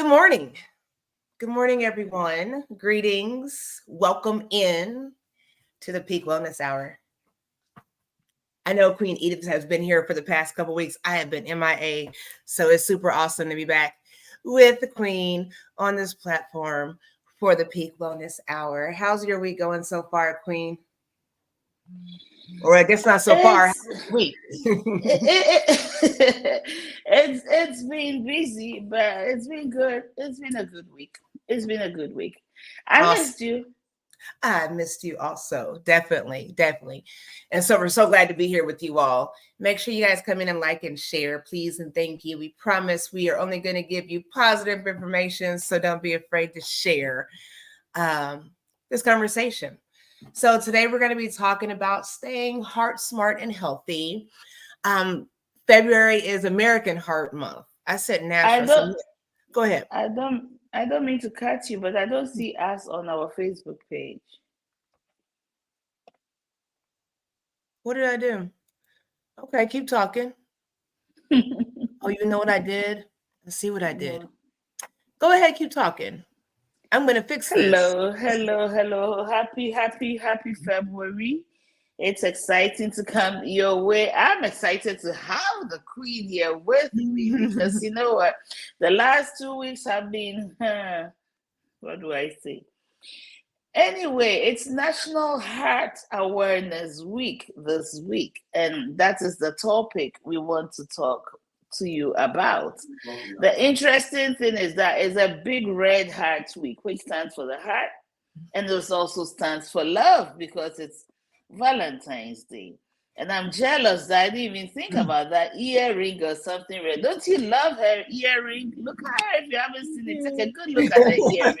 Good morning. Good morning, everyone. Greetings. Welcome in to the Peak Wellness Hour. I know Queen Edith has been here for the past couple weeks. I have been MIA, so it's super awesome to be back with the Queen on this platform for the Peak Wellness Hour. How's your week going so far, Queen? Or I guess not so far. Week. It's been busy, but it's been good. It's been a good week. It's been a good week. I Awesome. missed you. I missed you also. Definitely. And so we're so glad to be here with you all. Make sure you guys come in and like and share, please. And thank you. We promise we are only going to give you positive information. So don't be afraid to share this conversation. So today we're going to be talking about staying heart smart and healthy. February is American Heart Month. I said I national. don't So go ahead. I don't mean to cut you, but I don't see us on our Facebook page. What did I do? Okay, keep talking. Oh, you know what I did? Let's see what I did. No. Go ahead, keep talking. I'm going to fix this. Hello. Happy February. It's exciting to come your way. I'm excited to have the Queen here with me because you know what? The last 2 weeks have been, what do I say? Anyway, it's National Heart Awareness Week this week, and that is the topic we want to talk to you about. The interesting thing is that it's a big red heart week, which stands for the heart, and this also stands for love because it's Valentine's Day. And I'm jealous that I didn't even think about that earring or something red. Don't you love her earring? Look at her if you haven't seen it. Take a good look at her earring.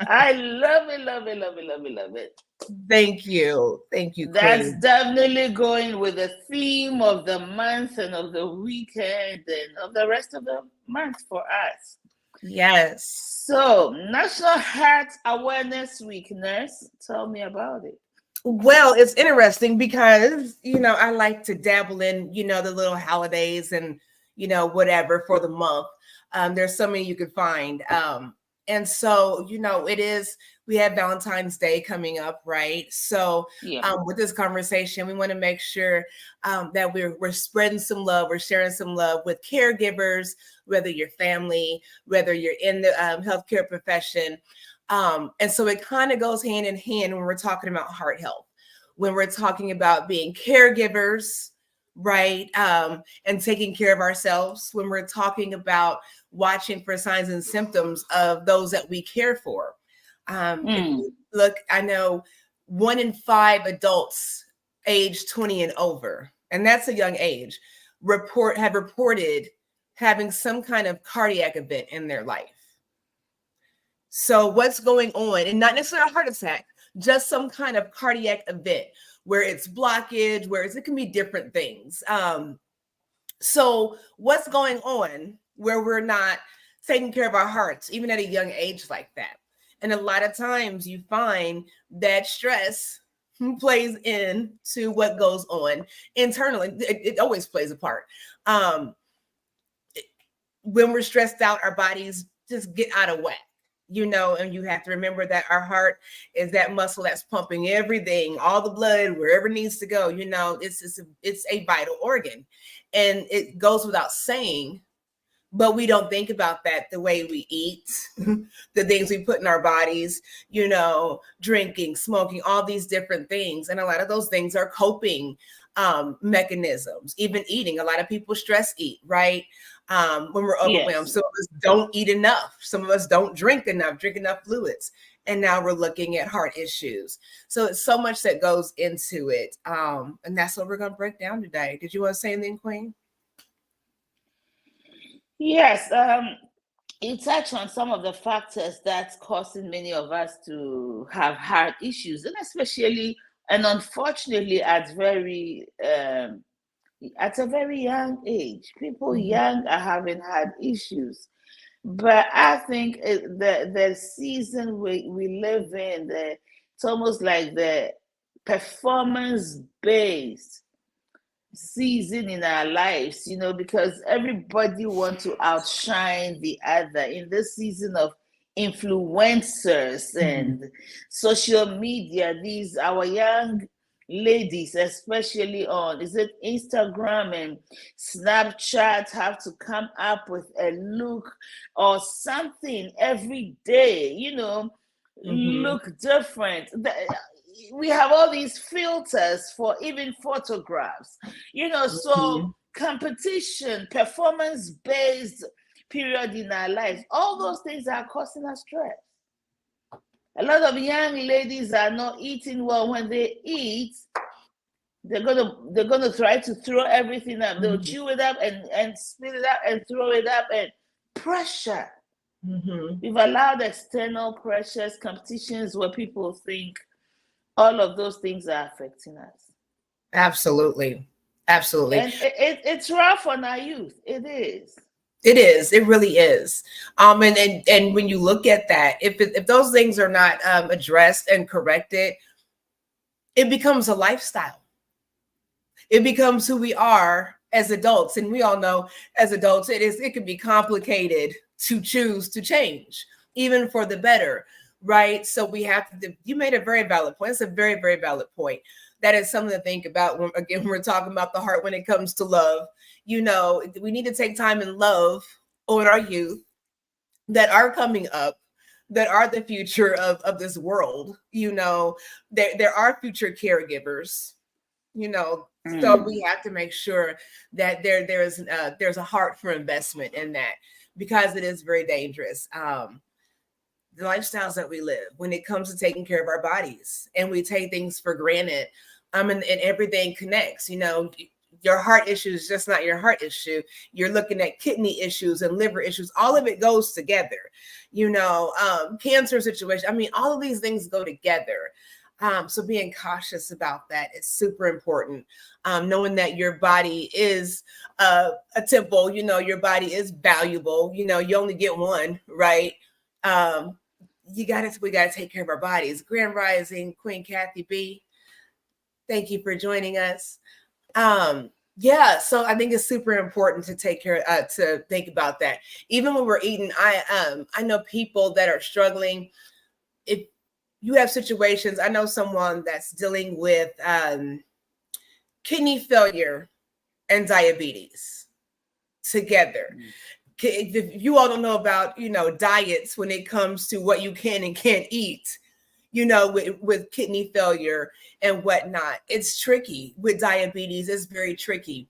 I love it. Thank you. Thank you, That's Queen. definitely going with the theme of the month and of the weekend and of the rest of the month for us. Yes. So, National Heart Awareness Week, nurse, tell me about it. Well, it's interesting because, I like to dabble in, the little holidays and, whatever for the month. There's so many you could find. And so, we have Valentine's Day coming up, right? So, Yeah. with this conversation, we want to make sure that we're spreading some love, we're sharing some love with caregivers, whether you're family, whether you're in the healthcare profession. And so it kind of goes hand in hand when we're talking about heart health, when we're talking about being caregivers, right? And taking care of ourselves, when we're talking about watching for signs and symptoms of those that we care for. If you look, I know 1 in 5 adults age 20 and over, and that's a young age, have reported having some kind of cardiac event in their life. So what's going on, and not necessarily a heart attack, just some kind of cardiac event where it's blockage, it can be different things. So what's going on where we're not taking care of our hearts, even at a young age like that? And a lot of times you find that stress plays into what goes on internally. It always plays a part. When we're stressed out, our bodies just get out of whack, and you have to remember that our heart is that muscle that's pumping everything, all the blood, wherever it needs to go. It's a vital organ, and it goes without saying, but we don't think about that the way we eat, the things we put in our bodies, drinking, smoking, all these different things. And a lot of those things are coping mechanisms, even eating. A lot of people stress eat, right? When we're overwhelmed. Yes. Some of us don't eat enough. Some of us don't drink enough fluids. And now we're looking at heart issues. So it's so much that goes into it. And that's what we're going to break down today. Did you want to say anything, Queen? Yes. You touch on some of the factors that's causing many of us to have heart issues, and especially and unfortunately at a very young age. People young are having heart issues. But I think the season we live in, it's almost like the performance based season in our lives, because everybody wants to outshine the other in this season of influencers and social media. These our young ladies, especially on is it Instagram and Snapchat, have to come up with a look or something every day, look different. We have all these filters for even photographs, so competition, performance-based period in our lives, all those things are causing us stress. A lot of young ladies are not eating well. When they eat, they're gonna try to throw everything up. They'll chew it up and spit it up and throw it up, and pressure. We've allowed external pressures, competitions where people think all of those things are affecting us. Absolutely. And it's rough on our youth. It is. It is. It really is. And when you look at that, if those things are not addressed and corrected, it becomes a lifestyle. It becomes who we are as adults, and we all know as adults it can be complicated to choose to change, even for the better, right? So we have to. You made a very valid point. It's a very, very valid point. That is something to think about when we're talking about the heart when it comes to love. We need to take time and love on our youth that are coming up, that are the future of this world. There are future caregivers, so we have to make sure that there's a heart for investment in that, because it is very dangerous. The lifestyles that we live when it comes to taking care of our bodies, and we take things for granted, and everything connects. Your heart issue is just not your heart issue. You're looking at kidney issues and liver issues. All of it goes together. Cancer situation. I mean, all of these things go together. So being cautious about that is super important. Knowing that your body is a temple. Your body is valuable. You only get one, right? We gotta take care of our bodies. Grand Rising, Queen Kathy B. Thank you for joining us. So I think it's super important to to think about that. Even when we're eating, I know people that are struggling. If you have situations, I know someone that's dealing with kidney failure and diabetes together. If you all don't know about, diets when it comes to what you can and can't eat, with kidney failure and whatnot, it's tricky. With diabetes, it's very tricky.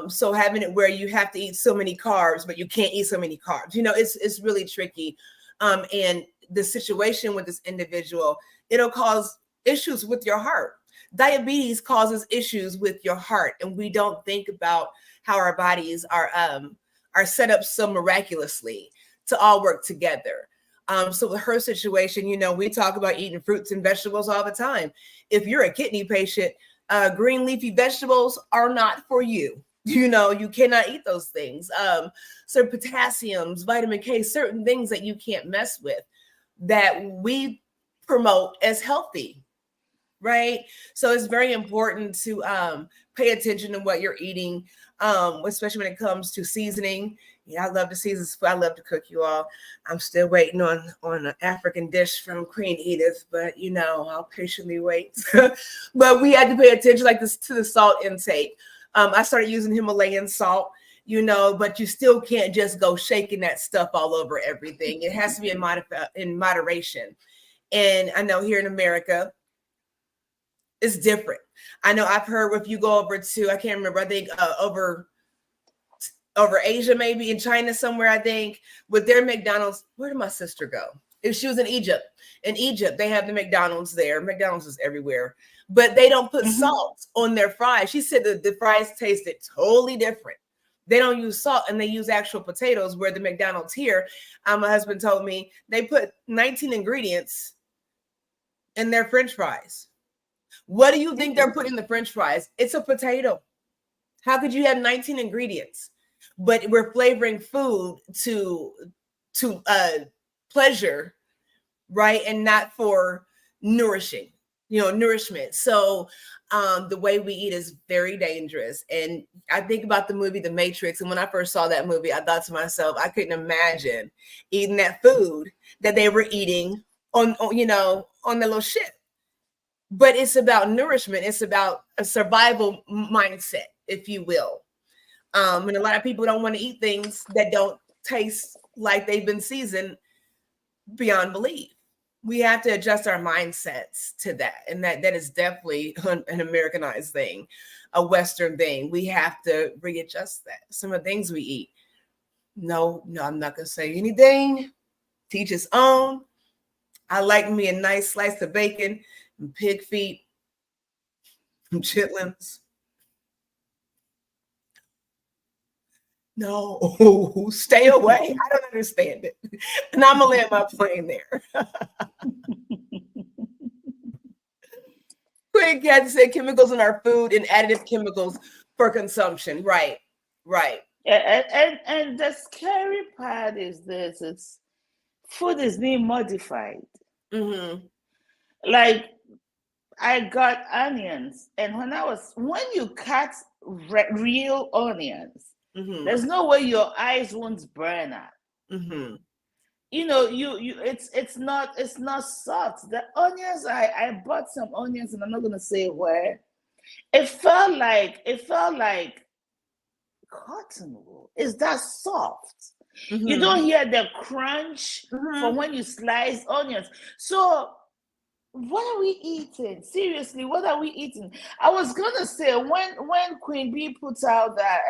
So having it where you have to eat so many carbs, but you can't eat so many carbs, it's really tricky. And the situation with this individual, it'll cause issues with your heart. Diabetes causes issues with your heart, and we don't think about how our bodies are set up so miraculously to all work together. So with her situation, we talk about eating fruits and vegetables all the time. If you're a kidney patient, green leafy vegetables are not for you. You cannot eat those things. So potassiums, vitamin K, certain things that you can't mess with that we promote as healthy, right? So it's very important to pay attention to what you're eating, especially when it comes to seasoning. Yeah, I love to season. I love to cook, you all. I'm still waiting on an African dish from Queen Edith, but I'll patiently wait. But we had to pay attention like this to the salt intake. I started using Himalayan salt, but you still can't just go shaking that stuff all over everything. It has to be in moderation. And I know here in America, it's different. I know I've heard if you go over to, I can't remember, I think over Asia, maybe in China somewhere, I think, with their McDonald's. Where did my sister go? If she was in Egypt. In Egypt, they have the McDonald's there. McDonald's is everywhere. But they don't put salt on their fries. She said that the fries tasted totally different. They don't use salt, and they use actual potatoes, where the McDonald's here, my husband told me, they put 19 ingredients in their French fries. What do you think they're putting in the French fries? It's a potato. How could you have 19 ingredients? But we're flavoring food to pleasure, right? And not for nourishing. nourishment. So the way we eat is very dangerous. And I think about the movie The Matrix. And when I first saw that movie, I thought to myself, I couldn't imagine eating that food that they were eating on the little ship. But it's about nourishment. It's about a survival mindset, if you will. And a lot of people don't want to eat things that don't taste like they've been seasoned beyond belief. We have to adjust our mindsets to that. And that is definitely an Americanized thing, a Western thing. We have to readjust that. Some of the things we eat. No, I'm not going to say anything. Teach his own. I like me a nice slice of bacon and pig feet and chitlins. No, stay away. I don't understand it. And I'm going to land my plane there. Quick had to say chemicals in our food and additive chemicals for consumption. Right. And the scary part is this: it's food is being modified. Mm-hmm. Like I got onions, and when you cut real onions, Mm-hmm. there's no way your eyes won't burn out. Mm-hmm. It's not soft. The onions, I bought some onions, and I'm not gonna say where. It felt like cotton wool. It's that soft. Mm-hmm. You don't hear the crunch from when you slice onions. So what are we eating? Seriously, what are we eating? I was gonna say when Queen Bee puts out that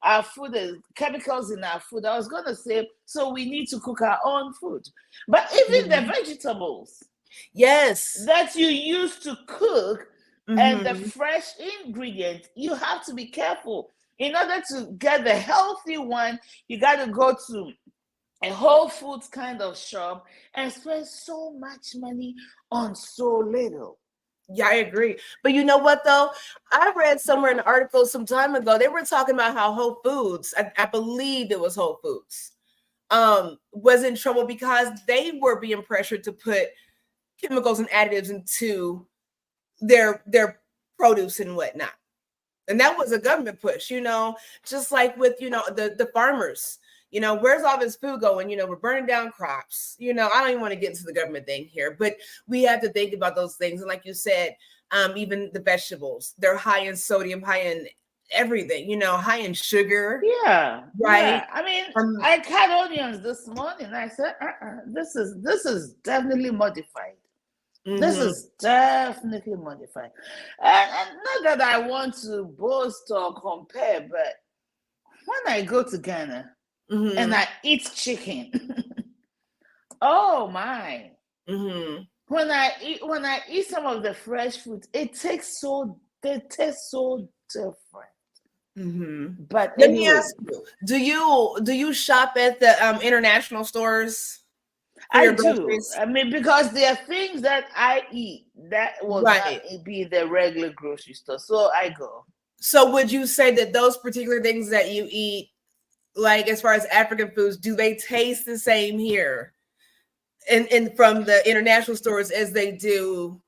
our food is chemicals in our food, I was gonna say, so we need to cook our own food. But even the vegetables, yes, that you use to cook, and the fresh ingredients, you have to be careful. In order to get the healthy one, you got to go to a Whole Foods kind of shop and spend so much money on so little. Yeah, I agree. But you know what, though? I read somewhere in an article some time ago, they were talking about how Whole Foods, I believe it was Whole Foods, was in trouble because they were being pressured to put chemicals and additives into their produce and whatnot. And that was a government push, just like with, the farmers, where's all this food going? We're burning down crops. I don't even want to get into the government thing here, but we have to think about those things. And like you said, even the vegetables, they're high in sodium, high in everything, high in sugar. Yeah. Right. Yeah. I mean, I cut onions this morning. I said, this is definitely modified. This is definitely modified. And not that I want to boast or compare, but when I go to Ghana and I eat chicken, oh my. When I eat some of the fresh food, they taste so different. But let me ask you, do you shop at the international stores? I do. I mean, because there are things that I eat that will not be the regular grocery store. So I go. So would you say that those particular things that you eat, like as far as African foods, do they taste the same here and from the international stores as they do?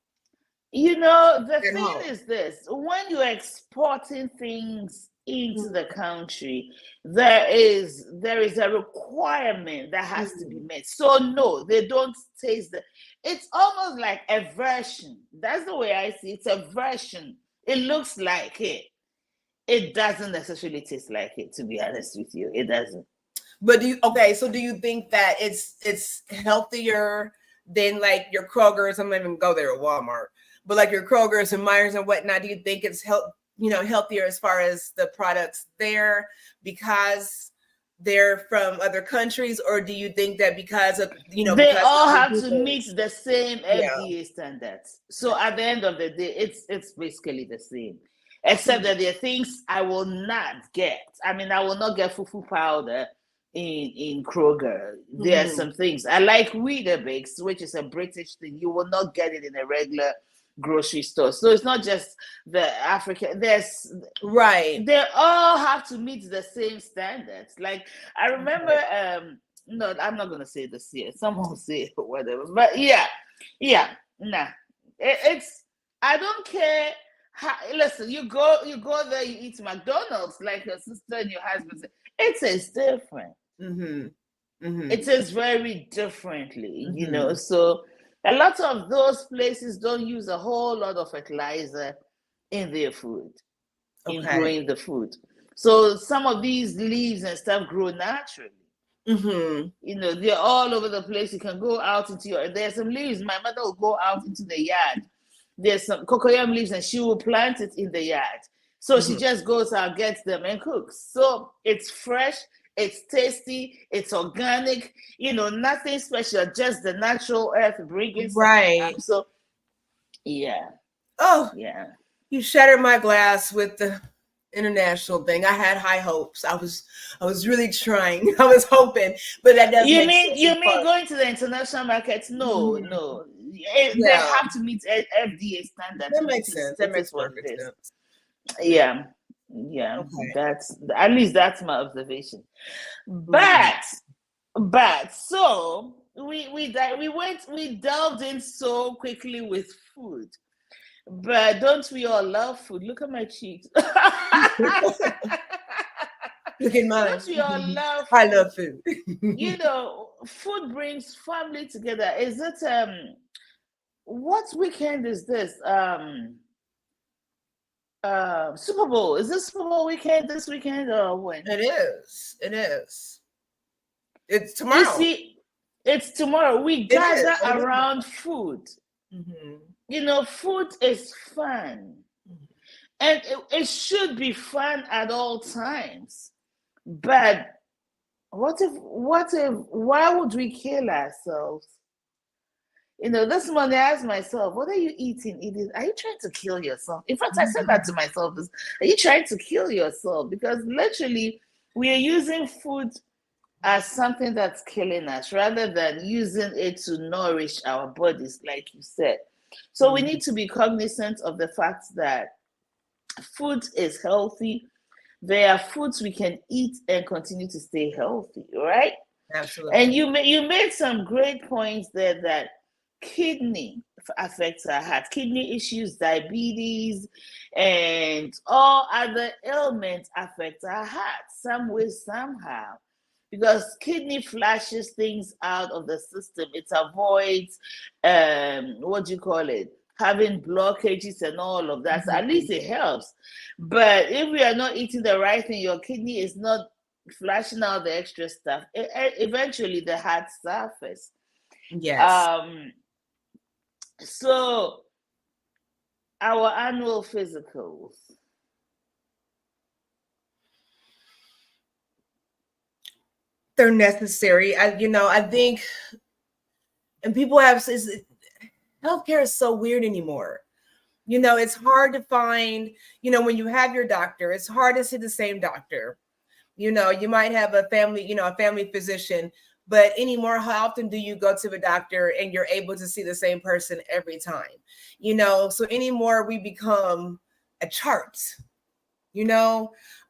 The thing is this: when you're exporting things into the country, there is a requirement that has to be met. So no, they don't taste it's almost like a version. That's the way I see it. It's a version. It looks like it. It doesn't necessarily taste like it, to be honest with you. It doesn't. But do you think that it's healthier than like your Kroger's? I'm not even go there at Walmart, but like your Kroger's and Myers and whatnot. Do you think it's healthier as far as the products there because they're from other countries, or do you think that because of they all have to meet the same FDA standards? So at the end of the day, it's basically the same, except that there are things I will not get. I mean, I will not get fufu powder in Kroger. There are some things I like Weetabix, which is a British thing. You will not get it in a regular grocery store. So it's not just the African. They all have to meet the same standards. Like I remember, no, I'm not gonna say this here. Someone will say whatever. But yeah, nah. It's I don't care. Listen, you go there, you eat McDonald's like your sister and your husband said. It is different. Mm-hmm. Mm-hmm. It is very differently, Mm-hmm. So a lot of those places don't use a whole lot of fertilizer in their food, in Okay. growing the food. So some of these leaves and stuff grow naturally. Mm-hmm. They're all over the place. You can go out there's some leaves. My mother will go out into the yard. There's some cocoyam leaves and she will plant it in the yard. So she Mm-hmm. just goes out, gets them and cooks. So it's fresh, it's tasty, it's organic, nothing special, just the natural earth bringing something Right. up. So, yeah. Oh, yeah. You shattered my glass with the international thing. I had high hopes. I was really trying. I was hoping, but that does You make mean sense. you mean going to the international markets? No, no. They Yeah, have to meet FDA standards. that makes sense. That It makes is what it perfect is. sense. Yeah. Okay. That's at least that's my observation. Mhm. But so we delved in so quickly with food. But don't we all love food? Look at my cheeks. Look at mine. Don't we all love I food? love food. Food brings family together. Is it what weekend is this? Super Bowl. Is this Super Bowl weekend this weekend or when? It is. It is. It's You tomorrow. see, it's tomorrow. We gather around food. Mm-hmm. Food is fun. And it should be fun at all times. But why would we kill ourselves? This morning I asked myself, what are you eating? Are you trying to kill yourself? In fact, I said that to myself, are you trying to kill yourself? Because literally we are using food as something that's killing us rather than using it to nourish our bodies, like you said. So we need to be cognizant of the fact that food is healthy. There are foods we can eat and continue to stay healthy, right? Absolutely. And you made some great points there that kidney affects our heart, kidney issues, diabetes, and all other ailments affect our heart some way, somehow. Because kidney flushes things out of the system. It avoids, having blockages and all of that. So at least it helps. But if we are not eating the right thing, your kidney is not flashing out the extra stuff. Eventually, the heart suffers. Yes. So our annual physicals. They're necessary. I think, and people have, healthcare is so weird anymore. It's hard to find, when you have your doctor, it's hard to see the same doctor. You might have a family physician, but anymore, how often do you go to a doctor and you're able to see the same person every time? So anymore we become a chart,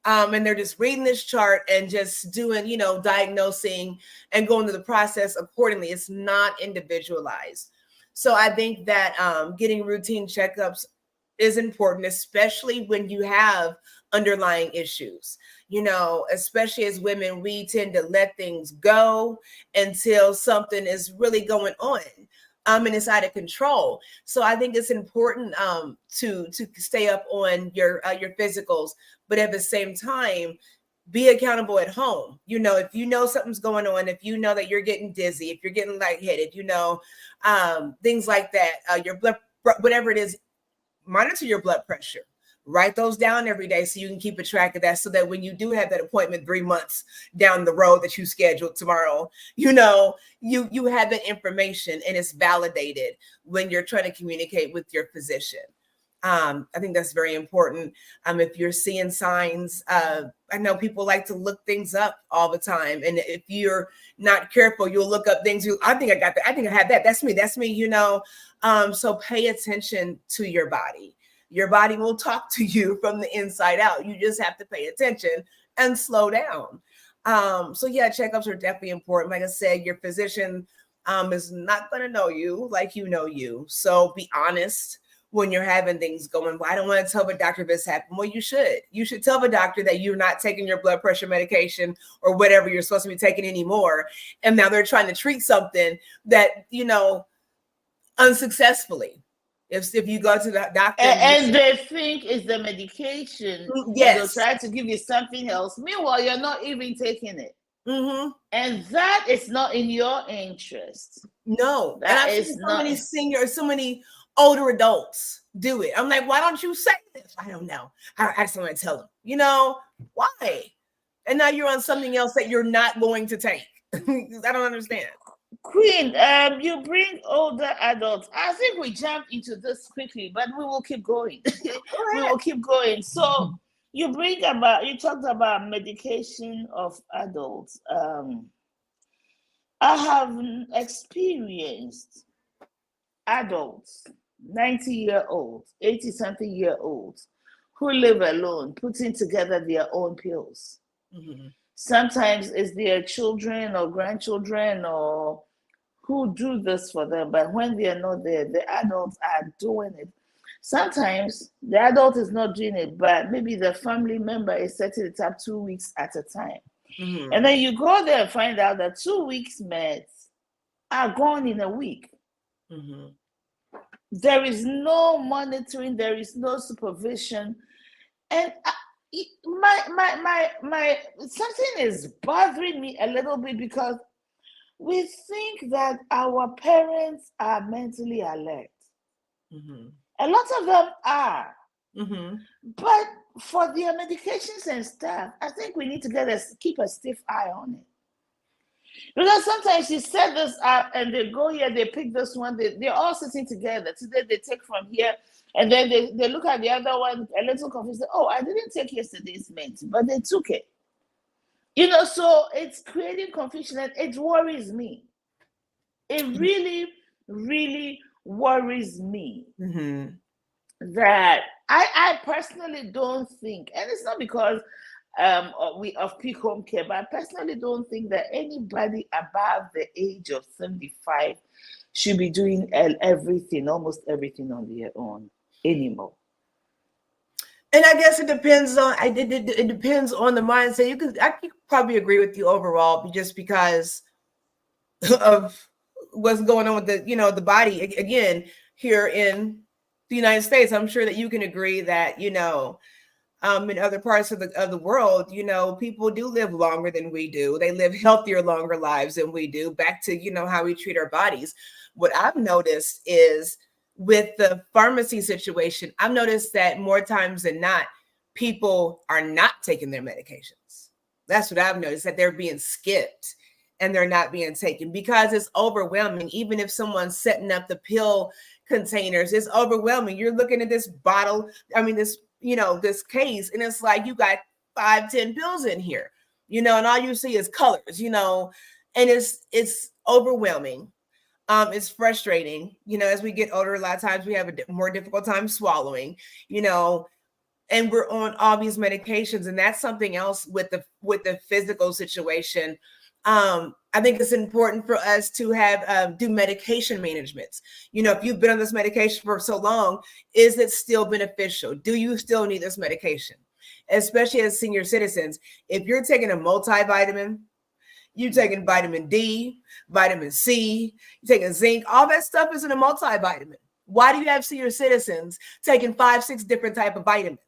and they're just reading this chart and just doing, diagnosing and going through the process accordingly. It's not individualized. So I think that getting routine checkups is important, especially when you have underlying issues. Especially as women, we tend to let things go until something is really going on. And it's out of control. So I think it's important to stay up on your physicals, but at the same time, be accountable at home. If you know something's going on, if you know that you're getting dizzy, if you're getting lightheaded, things like that, your blood, whatever it is, monitor your blood pressure. Write those down every day so you can keep a track of that, so that when you do have that appointment 3 months down the road that you scheduled tomorrow, you have that information and it's validated when you're trying to communicate with your physician. I think that's very important. If you're seeing signs, I know people like to look things up all the time. And if you're not careful, you'll look up things. I think I got that. I think I have that. That's me. So pay attention to your body. Your body will talk to you from the inside out. You just have to pay attention and slow down. So yeah, checkups are definitely important. Like I said, your physician is not going to know you like you know you. So be honest when you're having things going. Well, I don't want to tell the doctor this happened. Well, you should. You should tell the doctor that you're not taking your blood pressure medication or whatever you're supposed to be taking anymore. And now they're trying to treat something that, you know, unsuccessfully. If you go to the doctor and they think it's the medication, yes, and they'll try to give you something else. Meanwhile, you're not even taking it. Mm-hmm. And that is not in your interest. No, that and I've is seen so not. many seniors, so many older adults do it. I'm like, why don't you say this? I don't know. I just want to tell them, you know, why? And now you're on something else that you're not going to take. I don't understand. Queen, you bring older adults. I think we jump into this quickly, but we will keep going. We will keep going. So you talked about medication of adults. I have experienced adults, 90-year-olds, 80-something-year-olds, who live alone, putting together their own pills. Mm-hmm. Sometimes it's their children or grandchildren or who do this for them, but when they are not there, the adults are doing it. Sometimes the adult is not doing it, but maybe the family member is setting it up 2 weeks at a time. Mm-hmm. And then you go there and find out that 2 weeks meds are gone in a week. Mm-hmm. There is no monitoring, there is no supervision. And my something is bothering me a little bit, because we think that our parents are mentally alert. Mm-hmm. A lot of them are. Mm-hmm. But for their medications and stuff, I think we need to keep a stiff eye on it. Because sometimes you set this up and they go here, they pick this one, they're all sitting together. Today they take from here, and then they look at the other one a little confused. Oh, I didn't take yesterday's meds, but they took it. You know, so it's creating confusion, and it worries me. It really, really worries me. Mm-hmm. That I personally don't think, and it's not because of peak home care, but I personally don't think that anybody above the age of 75 should be doing almost everything on their own anymore. And I guess it depends on it depends on the mindset. I could probably agree with you overall, just because of what's going on with the body again here in the United States. I'm sure that you can agree that in other parts of the world, people do live longer than we do. They live healthier, longer lives than we do. Back to how we treat our bodies. What I've noticed is, with the pharmacy situation, I've noticed that more times than not, people are not taking their medications. That's what I've noticed, that they're being skipped and they're not being taken because it's overwhelming. Even if someone's setting up the pill containers, it's overwhelming. You're looking at this bottle, this case, and it's like you got 5-10 pills in here, and all you see is colors, and it's overwhelming. It's frustrating, as we get older. A lot of times we have a more difficult time swallowing, and we're on all these medications, and that's something else with the physical situation. I think it's important for us to have do medication managements. If you've been on this medication for so long, is it still beneficial? Do you still need this medication? Especially as senior citizens, if you're taking a multivitamin, you're taking vitamin D, vitamin C, you're taking zinc, all that stuff is in a multivitamin. Why do you have senior citizens taking 5-6 different type of vitamins?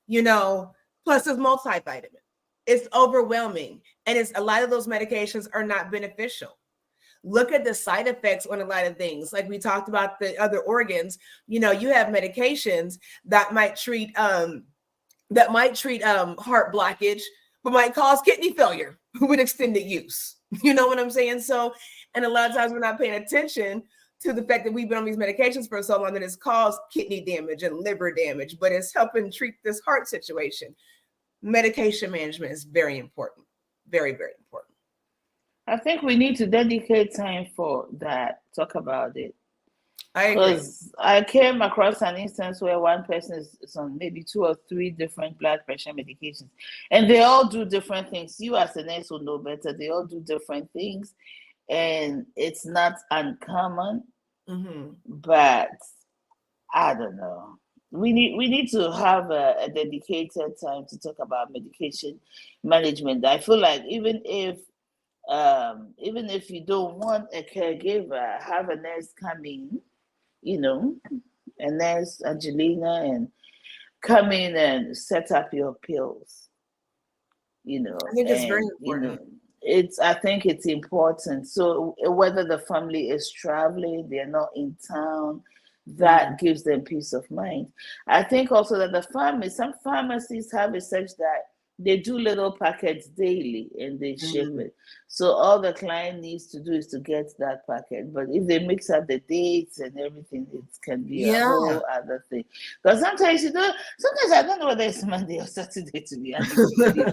Plus this multivitamin. It's overwhelming. And a lot of those medications are not beneficial. Look at the side effects on a lot of things. Like we talked about the other organs, you have medications that might treat heart blockage, but might cause kidney failure with extended use. You know what I'm saying? So, and a lot of times we're not paying attention to the fact that we've been on these medications for so long that it's caused kidney damage and liver damage, but it's helping treat this heart situation. Medication management is very important. Very, very important. I think we need to dedicate time for that, talk about it. I agree. Because I came across an instance where one person is on maybe 2 or 3 different blood pressure medications, and they all do different things. You as a nurse will know better. They all do different things. and it's not uncommon, Mm-hmm. but I don't know. We need to have a dedicated time to talk about medication management. I feel like even if you don't want a caregiver, have a nurse come in, you know, a nurse Angelina, and come in and set up your pills, I think it's very and important. it's I think it's important. So whether the family is traveling, they're not in town, Mm-hmm. that gives them peace of mind. I think also that some pharmacies have it such that they do little packets daily and they ship Mm-hmm. it. So all the client needs to do is to get that packet. But if they mix up the dates and everything, it can be a Yeah. whole other thing. Because sometimes I don't know whether it's Monday or Saturday, to be honest with you.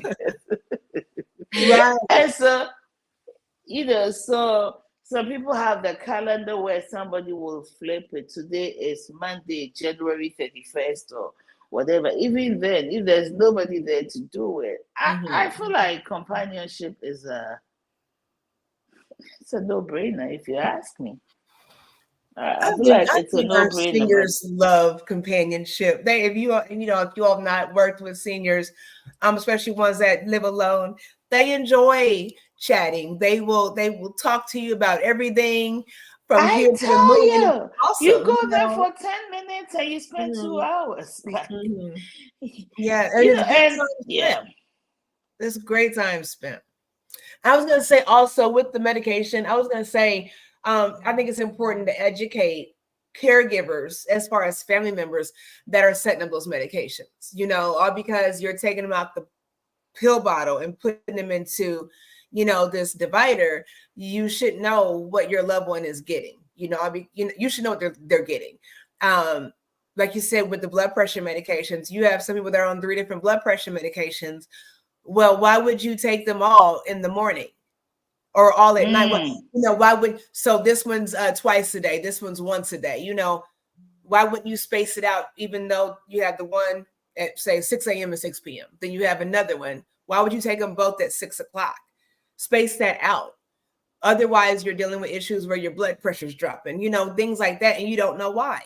Right. And so, so some people have the calendar where somebody will flip it. Today is Monday, January 31st, or whatever. Even then, if there's nobody there to do it, I Mm-hmm. feel like companionship it's a no-brainer if you ask me. I feel like I it's a think our no-brainer, but seniors love companionship. If you if you all have not worked with seniors, especially ones that live alone, they enjoy chatting. They will talk to you about everything from I here to the moon, tell and it's you, you awesome. go there for 10 minutes and you spend 2 hours. Like, Mm-hmm. Yeah, and it's good and time spent. yeah. It's great time spent. I was going to say also with the medication, I was going to say, I think it's important to educate caregivers as far as family members that are setting up those medications, all because you're taking them out the pill bottle and putting them into, this divider. You should know what your loved one is getting. You should know what they're getting. Um, like you said, with the blood pressure medications, you have some people that are on 3 different blood pressure medications. Well, why would you take them all in the morning or all at night? Mm. Why would so this one's twice a day, this one's once a day? Why wouldn't you space it out? Even though you have the one at say 6 a.m. and 6 p.m., then you have another one. Why would you take them both at 6 o'clock? Space that out. Otherwise, you're dealing with issues where your blood pressure's dropping, things like that, and you don't know why.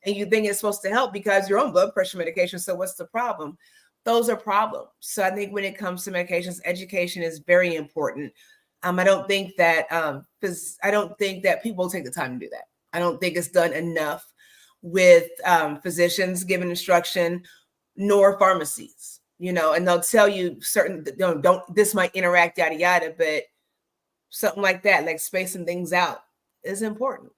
And you think it's supposed to help because you're on blood pressure medication. So what's the problem? Those are problems. So I think when it comes to medications, education is very important. I don't think that I don't think that people take the time to do that. I don't think it's done enough with physicians giving instruction, nor pharmacies. And they'll tell you certain don't this might interact yada yada, but something like that, like spacing things out, is important.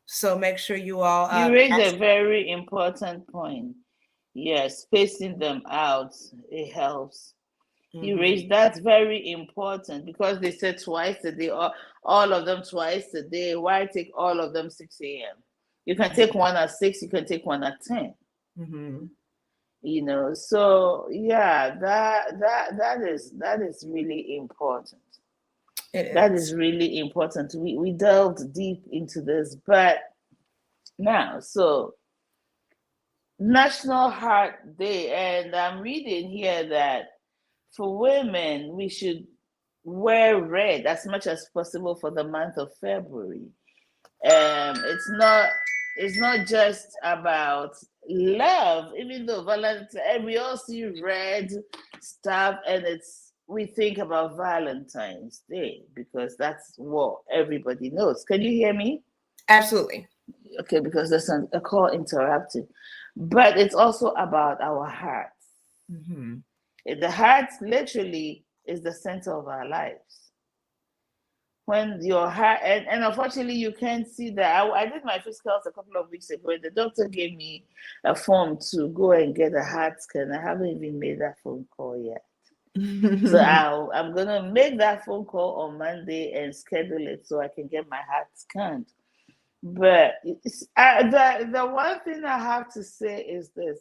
So make sure you all You raise a very important point. Yes, spacing them out, it helps. You raise that's very important because they said twice a day, all of them twice a day. Why take all of them 6 a.m.? You can take one at 6, you can take one at 10. Mm-hmm. So yeah, that is really important. That is really important. We delved deep into this, but now, so National Heart Day, and I'm reading here that for women, we should wear red as much as possible for the month of February. It's not just about love, even though Valentine, we all see red stuff, and we think about Valentine's Day because that's what everybody knows. Can you hear me? Absolutely. Okay, because there's a call interrupted. But it's also about our hearts. Mm-hmm. The heart literally is the center of our lives. When your heart, and unfortunately you can't see that. I did my physicals a couple of weeks ago, and the doctor gave me a form to go and get a heart scan. I haven't even made that phone call yet. So I'm gonna make that phone call on Monday and schedule it so I can get my heart scanned. But the one thing I have to say is this: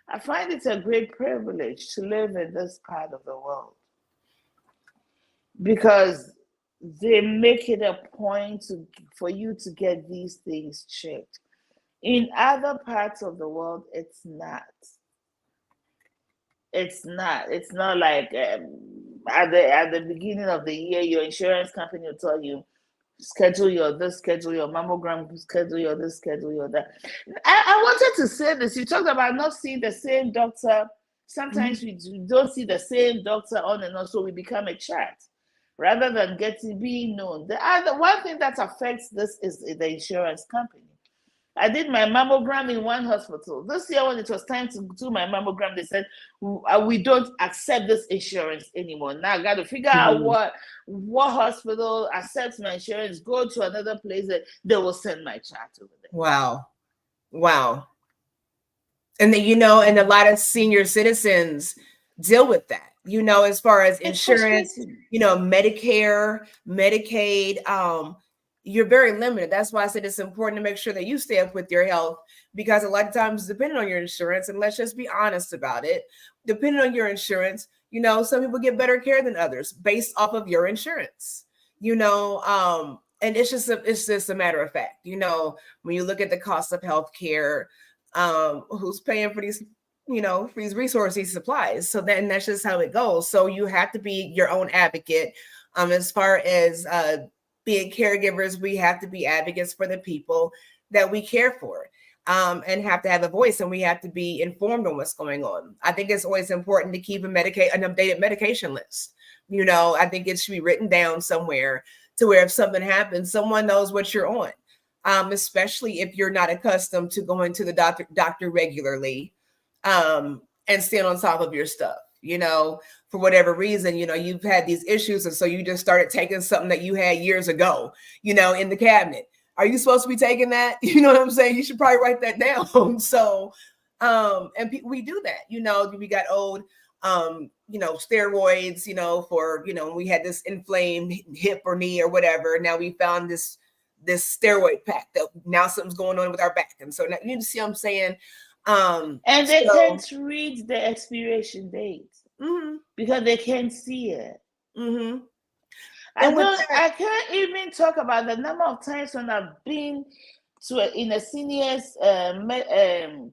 I find it a great privilege to live in this part of the world because they make it a point for you to get these things checked. In other parts of the world, it's not. It's not. It's not like at the beginning of the year, your insurance company will tell you schedule your this, schedule your mammogram, schedule your this, schedule your that. I wanted to say this. You talked about not seeing the same doctor. Sometimes we don't see the same doctor on and on, so we become a chat rather than being known. The other one thing that affects this is the insurance company. I did my mammogram in one hospital. This year, when it was time to do my mammogram, they said, we don't accept this insurance anymore. Now I got to figure out what hospital accepts my insurance, go to another place that they will send my child over there. Wow. And then, and a lot of senior citizens deal with that, as far as insurance, Medicare, Medicaid, you're very limited. That's why I said it's important to make sure that you stay up with your health, because a lot of times, depending on your insurance, and let's just be honest about it, depending on your insurance, some people get better care than others based off of your insurance, and it's just a matter of fact, when you look at the cost of healthcare, who's paying for these, for these resources, these supplies. So then that's just how it goes. So you have to be your own advocate. As far as, being caregivers, we have to be advocates for the people that we care for, and have to have a voice, and we have to be informed on what's going on. I think it's always important to keep an updated medication list. I think it should be written down somewhere to where if something happens, someone knows what you're on, especially if you're not accustomed to going to the doctor regularly, and staying on top of your stuff. For whatever reason, you've had these issues. And so you just started taking something that you had years ago, in the cabinet. Are you supposed to be taking that? You know what I'm saying? You should probably write that down. So, and we do that, we got old, steroids, for, we had this inflamed hip or knee or whatever. Now we found this steroid pack that now something's going on with our back. And so now, you see what I'm saying? And they can't read the expiration date. Because they can't see it. I can't even talk about the number of times when I've been in a seniors pantry,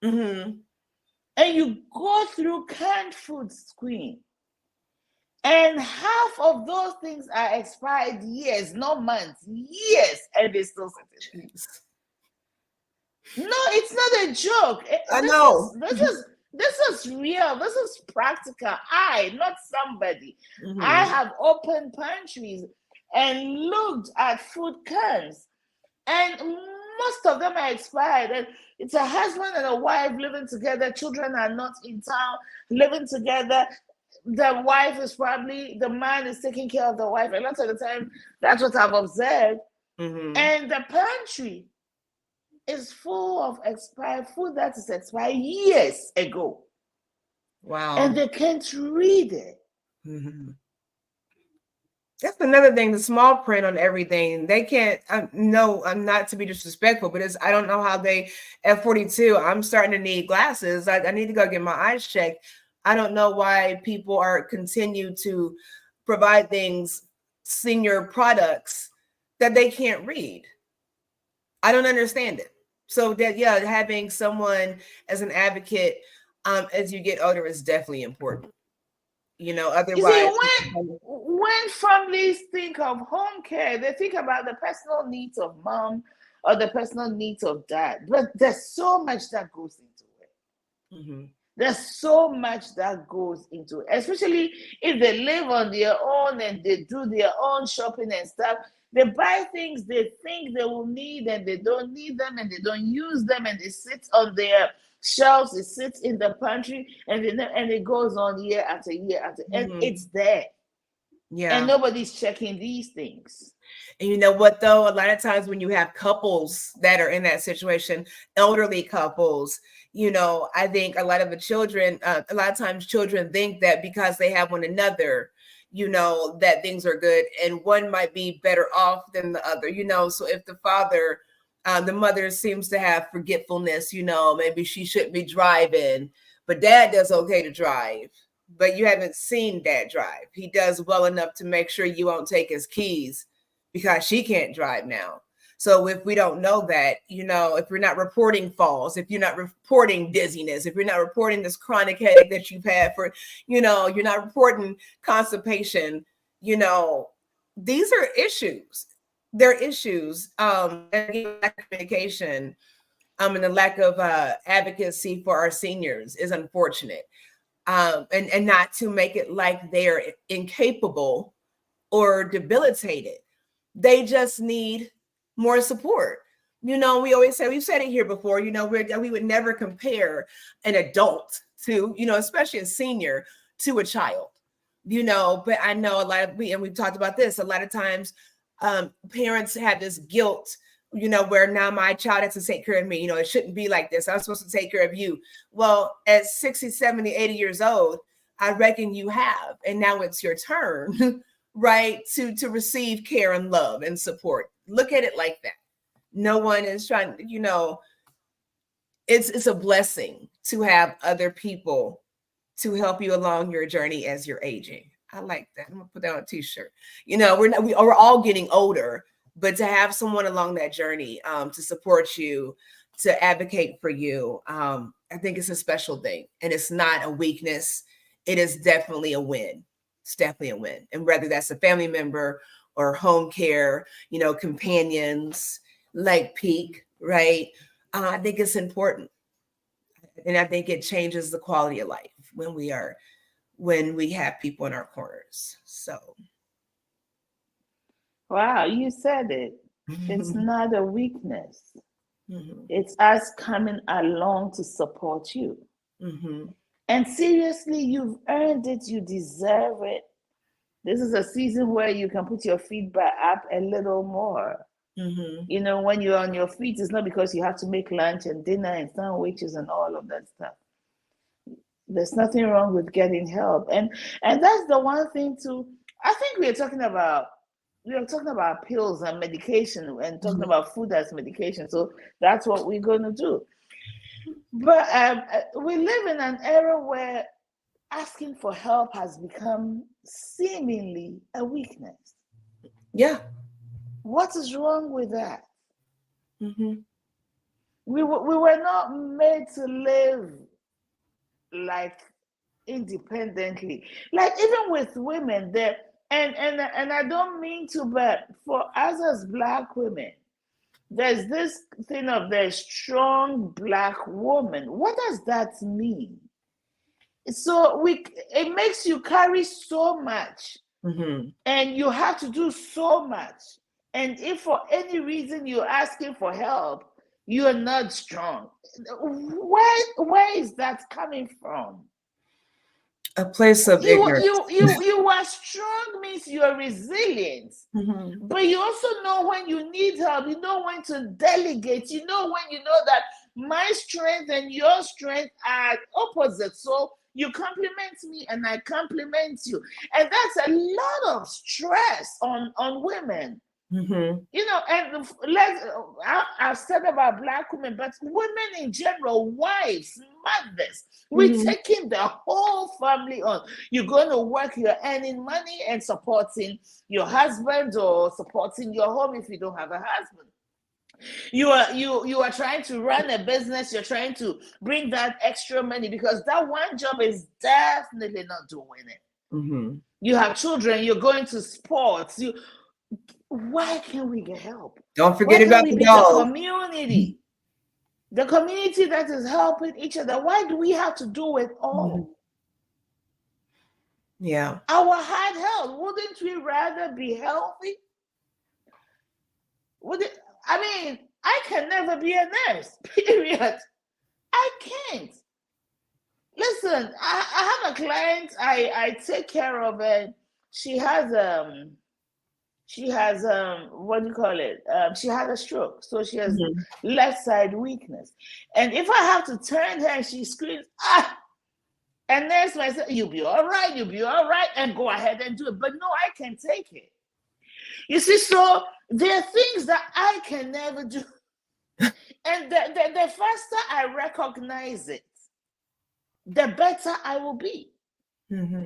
and you go through canned food screen, and half of those things are expired years, not months, years, and they still sitting. No, it's not a joke. I know. This is real. This is practical. Not somebody. I have opened pantries and looked at food cans, and most of them are expired. And it's a husband and a wife living together. Children are not in town, living together. The wife is the man is taking care of the wife. A lot of the time, that's what I've observed. And the pantry is full of expired food that is expired years ago. Wow. And they can't read it. That's another thing, the small print on everything. They can't, no, I'm not to be disrespectful, but I don't know how at 42, I'm starting to need glasses. I need to go get my eyes checked. I don't know why people continue to provide senior products that they can't read. I don't understand it. So that, having someone as an advocate as you get older is definitely important. Otherwise. When families think of home care, they think about the personal needs of mom or the personal needs of dad. But there's so much that goes into it. There's so much that goes into it, especially if they live on their own and they do their own shopping and stuff. They buy things they think they will need, and they don't need them, and they don't use them, and they sit on their shelves, it sits in the pantry, and it goes on year after year after, and it's there. And nobody's checking these things. And you know what, though? A lot of times when you have couples that are in that situation, elderly couples, I think a lot of times children think that because they have one another, that things are good, and one might be better off than the other, so if the mother seems to have forgetfulness, maybe she shouldn't be driving, but dad does okay to drive, but you haven't seen dad drive. He does well enough to make sure you won't take his keys because she can't drive now. So if we don't know that, if you're not reporting falls, if you're not reporting dizziness, if you're not reporting this chronic headache that you've had for, you're not reporting constipation, You know, these are issues. They're issues. And again, lack of communication, and the lack of advocacy for our seniors is unfortunate. And not to make it like they're incapable or debilitated. They just need more support. You know, we always say, we've said it here before, you know, we would never compare an adult to, you know, especially a senior, to a child, you know, but I know a lot of, we've talked about this, a lot of times parents have this guilt, you know, where now my child has to take care of me. You know, it shouldn't be like this. I'm supposed to take care of you. Well, at 60, 70, 80 years old, I reckon you have, and now it's your turn, right, to receive care and love and support. Look at it like that. No one is trying, you know, it's a blessing to have other people to help you along your journey as you're aging. I like that. I'm gonna put that on a t-shirt. You know, we're all getting older, but to have someone along that journey to support you, to advocate for you, I think it's a special thing, and it's not a weakness. It is definitely a win. It's definitely a win. And whether that's a family member or home care, you know, companions like Peak, right? I think it's important. And I think it changes the quality of life when we have people in our corners. So. Wow, you said it. It's not a weakness. It's us coming along to support you. And seriously, you've earned it. You deserve it. This is a season where you can put your feet back up a little more. You know, when you're on your feet, it's not because you have to make lunch and dinner and sandwiches and all of that stuff. There's nothing wrong with getting help. And that's the one thing too. I think we are talking about pills and medication and talking about food as medication. So that's what we're going to do. But we live in an era where asking for help has become seemingly a weakness. Yeah. What is wrong with that? We were not made to live like independently. Like even with women, there and I don't mean to, but for us as Black women, there's this thing of the strong Black woman. What does that mean? So it makes you carry so much, and you have to do so much. And if for any reason you're asking for help, you are not strong. Where is that coming from? A place of ignorance. You are strong means you're resilient, but you also know when you need help. You know when to delegate. You know when you know that my strength and your strength are opposite. So you compliment me and I compliment you, and that's a lot of stress on women. You know, and I've said about Black women, but women in general, wives, mothers, we're taking the whole family on. You're going to work, you're earning money and supporting your husband or supporting your home if you don't have a husband. You are trying to run a business, you're trying to bring that extra money because that one job is definitely not doing it. You have children, you're going to sports, why can't we get help? Don't forget about the dog. The community. The community that is helping each other. Why do we have to do it all? Yeah. Our heart health. Wouldn't we rather be healthy? I can never be a nurse, period. I can't. Listen, I have a client I take care of, and she has what do you call it? She had a stroke, so she has left side weakness. And if I have to turn her and she screams, and nurse might say, you'll be all right, and go ahead and do it. But no, I can take it. You see, so there are things that I can never do. And the faster I recognize it, the better I will be.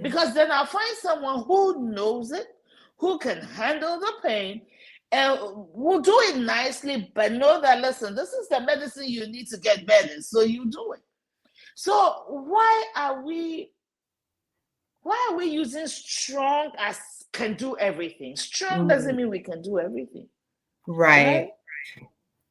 Because then I'll find someone who knows it, who can handle the pain, and will do it nicely, but know that, listen, this is the medicine you need to get better, so you do it. So why are we using strong as can do everything. Strong doesn't mean we can do everything. Right.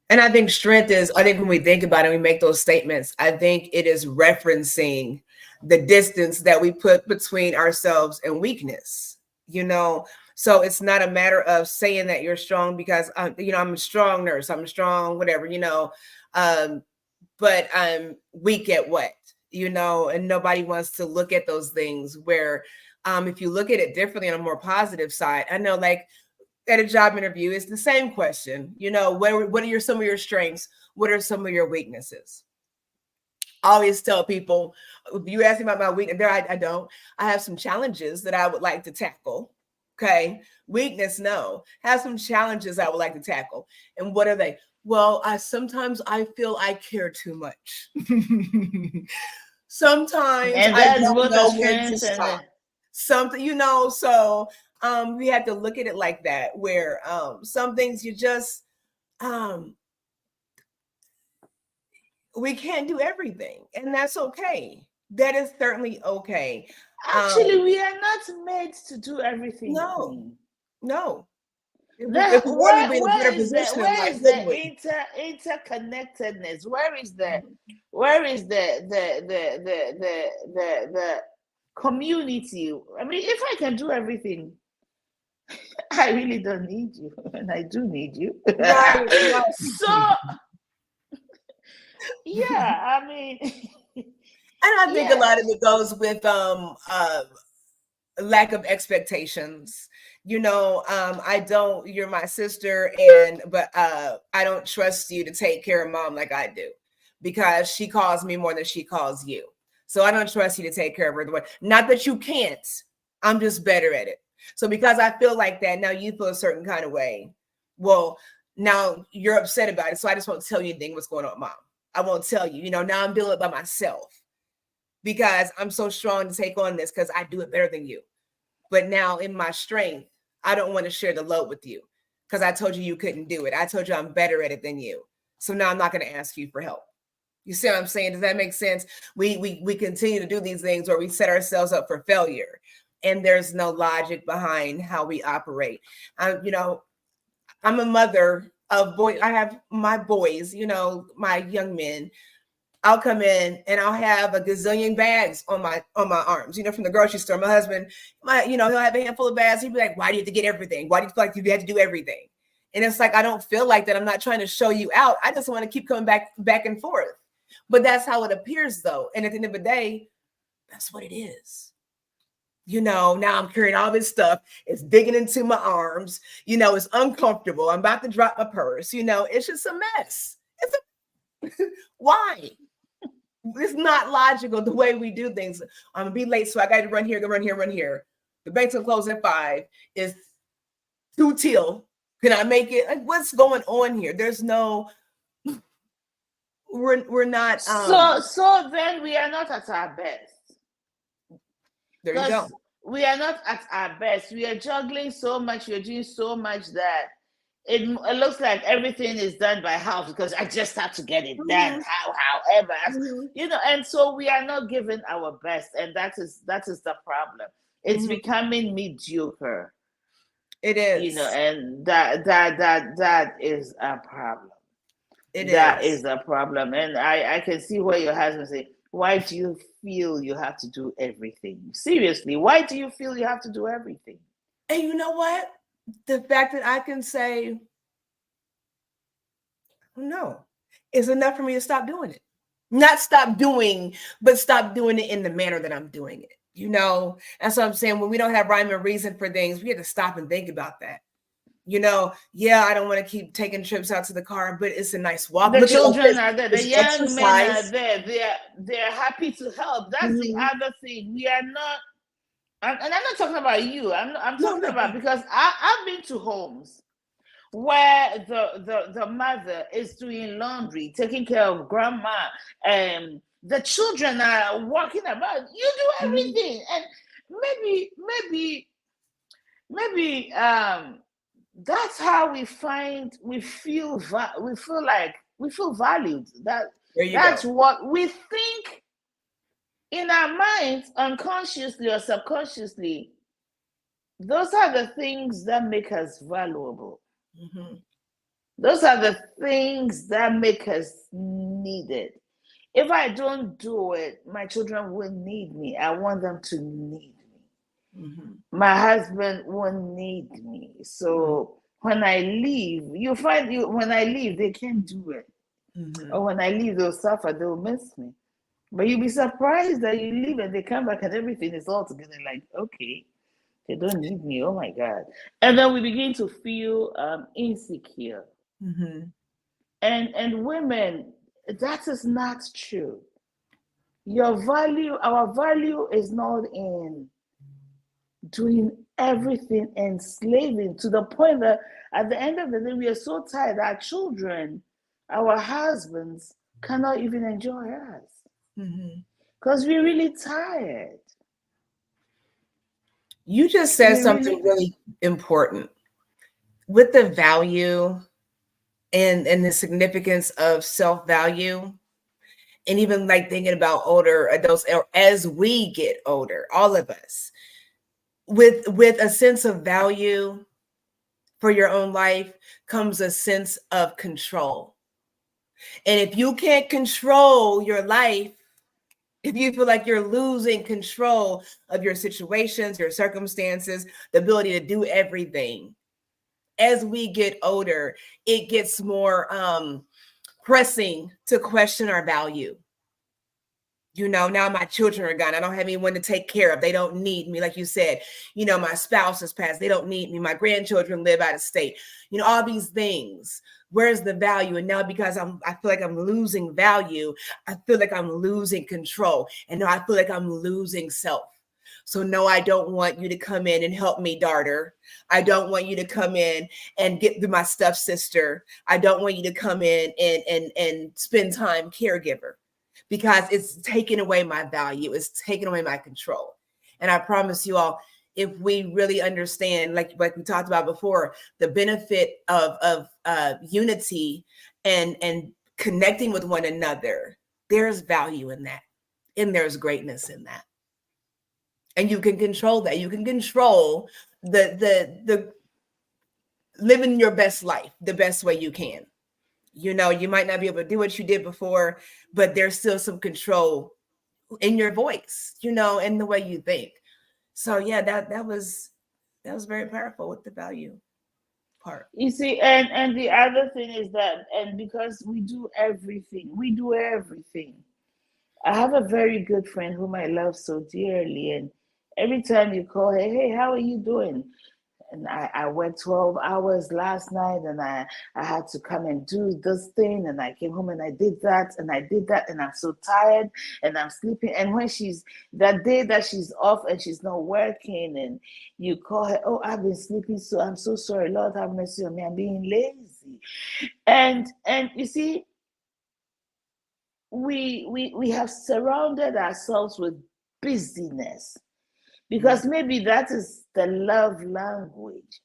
And I think strength is, I think when we think about it, we make those statements, I think it is referencing the distance that we put between ourselves and weakness, you know? So it's not a matter of saying that you're strong because, you know, I'm a strong nurse, I'm a strong, whatever, you know, but I'm weak at what, you know, and nobody wants to look at those things where, if you look at it differently on a more positive side, I know like, at a job interview, it's the same question. You know, what are some of your strengths? What are some of your weaknesses? I always tell people, if you ask me about my weakness, there I don't. I have some challenges that I would like to tackle. Okay. Weakness, no. Have some challenges I would like to tackle. And what are they? Well, sometimes I feel I care too much. Sometimes And I that's don't both a know when to strength and stop. Something, you know, so we have to look at it like that, where some things you just we can't do everything, and that's okay. That is certainly okay. actually we are not made to do everything, No, Queen. no. If we That were, we'd be in a better position in where life, is wouldn't the we? interconnectedness? Where is the community? I mean, if I can do everything, I really don't need you, and I do need you. Right, right. So yeah, I mean, And I think a yeah. lot of it goes with lack of expectations. You know, you're my sister, but I don't trust you to take care of mom like I do, because she calls me more than she calls you. So I don't trust you to take care of her the way, not that you can't, I'm just better at it. So because I feel like that, now you feel a certain kind of way. Well, now you're upset about it. So I just won't tell you anything what's going on, mom. I won't tell you, you know, now I'm doing it by myself because I'm so strong to take on this because I do it better than you. But now in my strength, I don't want to share the load with you because I told you you couldn't do it. I told you I'm better at it than you. So now I'm not going to ask you for help. You see what I'm saying? Does that make sense? We continue to do these things where we set ourselves up for failure, and there's no logic behind how we operate. You know, I'm a mother of boys. I have my boys, you know, my young men. I'll come in and I'll have a gazillion bags on my arms, you know, from the grocery store. My husband, you know, he'll have a handful of bags. He'd be like, "Why do you have to get everything? Why do you feel like you had to do everything?" And it's like, I don't feel like that. I'm not trying to show you out. I just want to keep coming back and forth. But that's how it appears, though. And at the end of the day, that's what it is. You know, now I'm carrying all this stuff. It's digging into my arms. You know, it's uncomfortable. I'm about to drop my purse. You know, it's just a mess. Why? It's not logical the way we do things. I'm gonna be late, so I got to run here, run here. The bank's gonna close at 5. It's 2 till. Can I make it? Like, what's going on here? There's no. We're not. So then we are not at our best. There you go. We are not at our best. We are juggling so much. We're doing so much that it looks like everything is done by half because I just have to get it done. However, you know, and so we are not giving our best, and that is the problem. It's becoming mediocre. It is, you know, and that is a problem. That is a problem, and I can see where your husband say, "Why do you feel you have to do everything?" Seriously, why do you feel you have to do everything? And you know what? The fact that I can say, no, is enough for me to stop doing it. Not stop doing, but stop doing it in the manner that I'm doing it. You know, that's what I'm saying. When we don't have rhyme and reason for things, we have to stop and think about that. You know, yeah, I don't want to keep taking trips out to the car, but it's a nice walk. The children are there, the young men are there. They're happy to help. That's the other thing. We are not, and I'm not talking about you. I'm talking about, because I've been to homes where the mother is doing laundry, taking care of grandma, and the children are walking about. You do everything, and maybe that's how we feel valued. That's what we think in our minds, unconsciously or subconsciously. those are the things that make us valuable. Mm-hmm. Those are the things that make us needed. If I don't do it, my children will need me. I want them to need me. Mm-hmm. My husband will need me. So when I leave, you find you when I leave, they can't do it. Mm-hmm. Or when I leave, they'll suffer, they'll miss me. But you'll be surprised that you leave and they come back and everything is all together. Like, okay, they don't need me. Oh my God. And then we begin to feel insecure. Mm-hmm. And women, that is not true. Our value is not in doing everything and slaving to the point that at the end of the day, we are so tired. Our children, our husbands cannot even enjoy us because we're really tired. You just said something really important with the value and the significance of self-value, and even like thinking about older adults, or as we get older, all of us, with a sense of value for your own life comes a sense of control. And if you can't control your life, if you feel like you're losing control of your situations, your circumstances, the ability to do everything, as we get older, it gets more pressing to question our value. You know, now my children are gone. I don't have anyone to take care of. They don't need me. Like you said, you know, my spouse has passed. They don't need me. My grandchildren live out of state. You know, all these things. Where's the value? And now because I feel like I'm losing value, I feel like I'm losing control. And now I feel like I'm losing self. So no, I don't want you to come in and help me, daughter. I don't want you to come in and get through my stuff, sister. I don't want you to come in and spend time, caregiver, because it's taking away my value. It's taking away my control. And I promise you all, if we really understand, like we talked about before, the benefit of unity and connecting with one another, there's value in that, and there's greatness in that. And you can control that. You can control the living your best life the best way you can. You know, you might not be able to do what you did before, but there's still some control in your voice, you know, and the way you think. So yeah, that was very powerful with the value part. You see, and the other thing is that, and because we do everything, I have a very good friend whom I love so dearly, and every time you call her, hey, how are you doing? And I worked 12 hours last night, and I had to come and do this thing, and I came home and I did that, and I'm so tired and I'm sleeping. And when she's that day that she's off and she's not working, and you call her, oh, I've been sleeping, so I'm so sorry, Lord have mercy on me, I'm being lazy. And you see, we have surrounded ourselves with busyness because maybe that is the love language.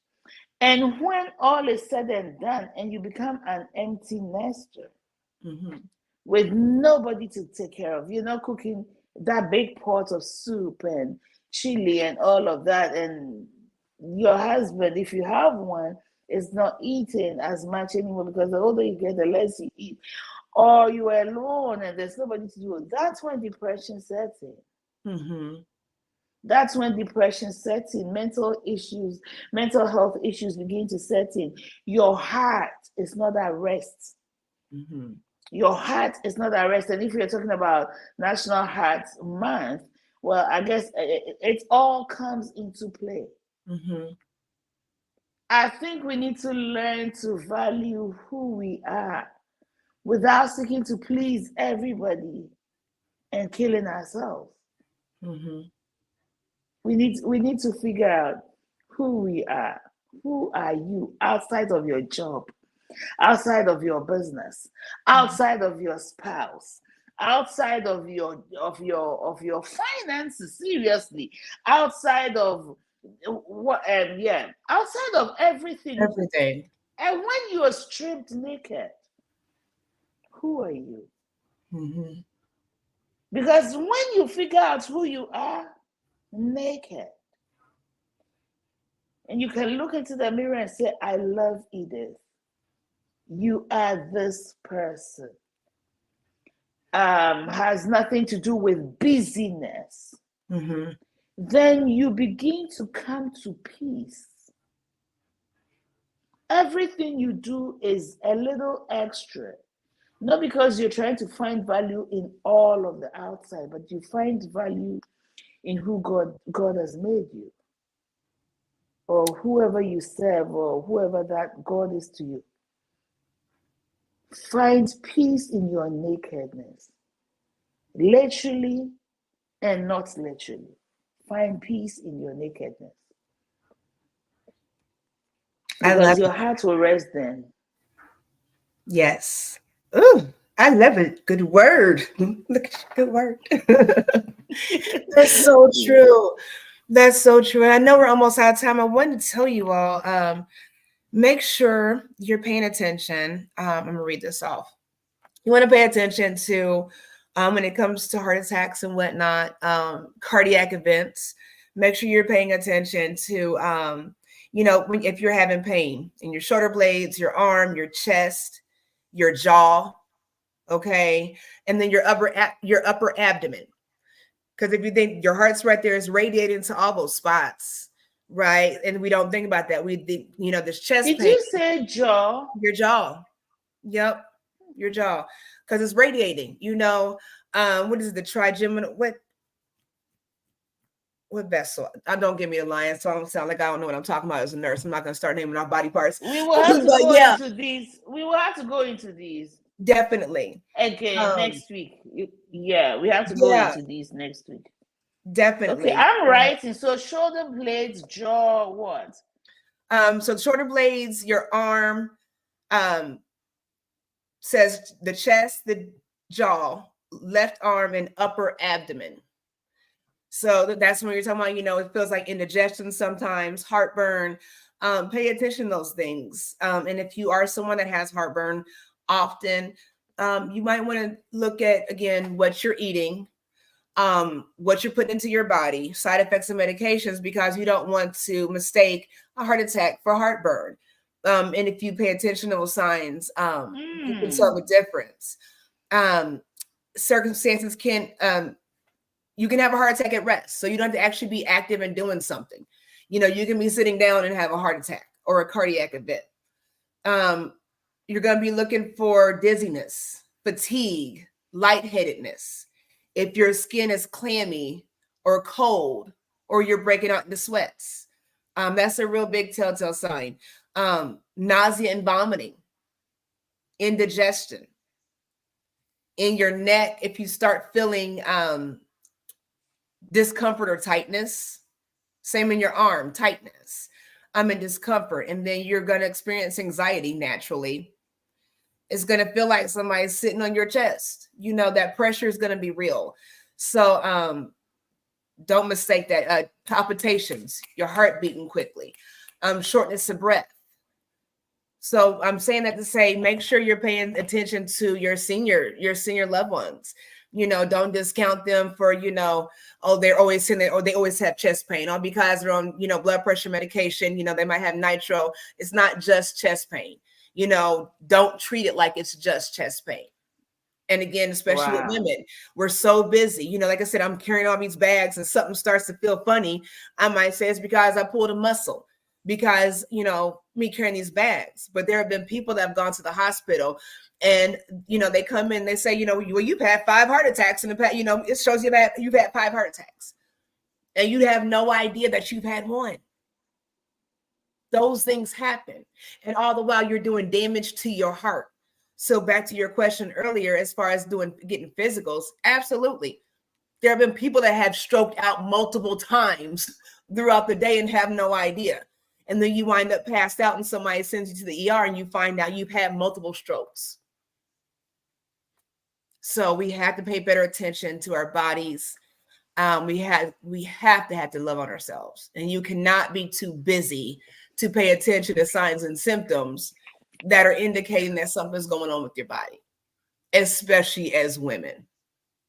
And when all is said and done, and you become an empty nester with nobody to take care of, you're not cooking that big pot of soup and chili and all of that, and your husband, if you have one, is not eating as much anymore because the older you get, the less you eat, or you are alone and there's nobody to do it. That's when depression sets in. That's when depression sets in, mental health issues begin to set in. Your heart is not at rest. Your heart is not at rest. And if you're talking about National Heart Month, well, I guess it all comes into play. I think we need to learn to value who we are without seeking to please everybody and killing ourselves. We need to figure out who we are. Who are you outside of your job, outside of your business, outside of your spouse, outside of your finances, seriously, outside of what outside of everything. And when you are stripped naked, who are you? Because when you figure out who you are naked, And you can look into the mirror and say, I love Edith. You are this person. Has nothing to do with busyness. Mm-hmm. Then you begin to come to peace. Everything you do is a little extra. Not because you're trying to find value in all of the outside, but you find value in who God has made you, or whoever you serve, or whoever that God is to you. Find peace in your nakedness, literally and not literally. Find peace in your nakedness. Because your heart will rest then. Yes. Ooh, I love it. Good word. Look, good word. That's so true. That's so true. And I know we're almost out of time. I wanted to tell you all, make sure you're paying attention. I'm gonna read this off. You want to pay attention to when it comes to heart attacks and whatnot, cardiac events. Make sure you're paying attention to if you're having pain in your shoulder blades, your arm, your chest, your jaw, okay, and then your upper abdomen. Because if you think your heart's right there, is radiating to all those spots, right? And we don't think about that. We think, this chest pain. Did you say jaw? Your jaw. Yep, your jaw, because it's radiating. What is it? The trigeminal. What vessel? Don't give me a line, so I don't sound like I don't know what I'm talking about as a nurse. I'm not going to start naming off body parts. We will have to go into these. We will have to go into these. Definitely. Again, next week. Yeah, we have to go into these next week. Definitely. Okay, I'm writing. So shoulder blades, jaw, what? So shoulder blades, your arm, says the chest, the jaw, left arm, and upper abdomen. So that's when you're talking about, it feels like indigestion sometimes, heartburn. Pay attention to those things. And if you are someone that has heartburn often, you might want to look at, again, what you're eating, what you're putting into your body, side effects of medications, because you don't want to mistake a heart attack for heartburn. And if you pay attention to those signs, you can tell the difference. Circumstances you can have a heart attack at rest. So you don't have to actually be active and doing something. You can be sitting down and have a heart attack or a cardiac event. You're going to be looking for dizziness, fatigue, lightheadedness. If your skin is clammy or cold, or you're breaking out into sweats, that's a real big telltale sign. Nausea and vomiting, indigestion. In your neck, if you start feeling discomfort or tightness, same in your arm, tightness, in discomfort, and then you're going to experience anxiety naturally. It's going to feel like somebody's sitting on your chest. That pressure is going to be real. So don't mistake that. Palpitations, your heart beating quickly, shortness of breath. So I'm saying that to say, make sure you're paying attention to your senior loved ones. Don't discount them for, they're always saying that, or they always have chest pain, or because they're on, blood pressure medication, they might have nitro. It's not just chest pain. Don't treat it like it's just chest pain. And again, especially with women, we're so busy. Like I said, I'm carrying all these bags and something starts to feel funny. I might say it's because I pulled a muscle, because, me carrying these bags. But there have been people that have gone to the hospital and, they come in, they say, you've had 5 heart attacks in the past, it shows you've had 5 heart attacks. And you have no idea that you've had one. Those things happen. And all the while you're doing damage to your heart. So back to your question earlier, as far as getting physicals, absolutely. There have been people that have stroked out multiple times throughout the day and have no idea. And then you wind up passed out and somebody sends you to the ER and you find out you've had multiple strokes. So we have to pay better attention to our bodies. We have to love on ourselves. And you cannot be too busy to pay attention to signs and symptoms that are indicating that something's going on with your body, especially as women.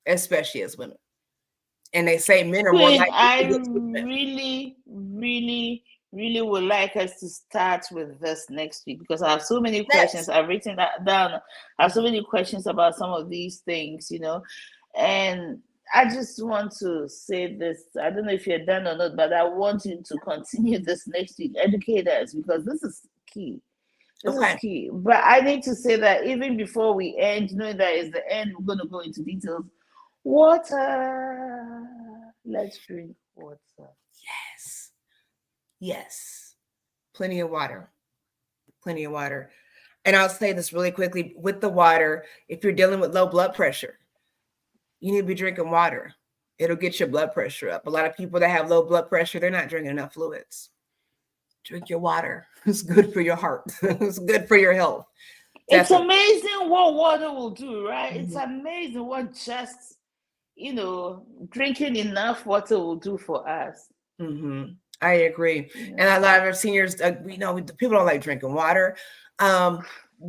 And they say men are more likely. I really, really, really would like us to start with this next week because I have so many questions. Yes. I've written that down. I have so many questions about some of these things, and I just want to say this. I don't know if you're done or not, but I want you to continue this next week. Educate us because this is key. This is Okay. key. But I need to say that even before we end, knowing that is the end, we're going to go into details. Water. Let's drink water. Yes. Yes. Plenty of water. Plenty of water. And I'll say this really quickly with the water, if you're dealing with low blood pressure, you need to be drinking water. It'll get your blood pressure up. A lot of people that have low blood pressure, they're not drinking enough fluids. Drink your water. It's good for your heart. It's good for your health. It's amazing what water will do, right? Mm-hmm. It's amazing what just, drinking enough water will do for us. Mm-hmm. I agree. And a lot of our seniors, people don't like drinking water.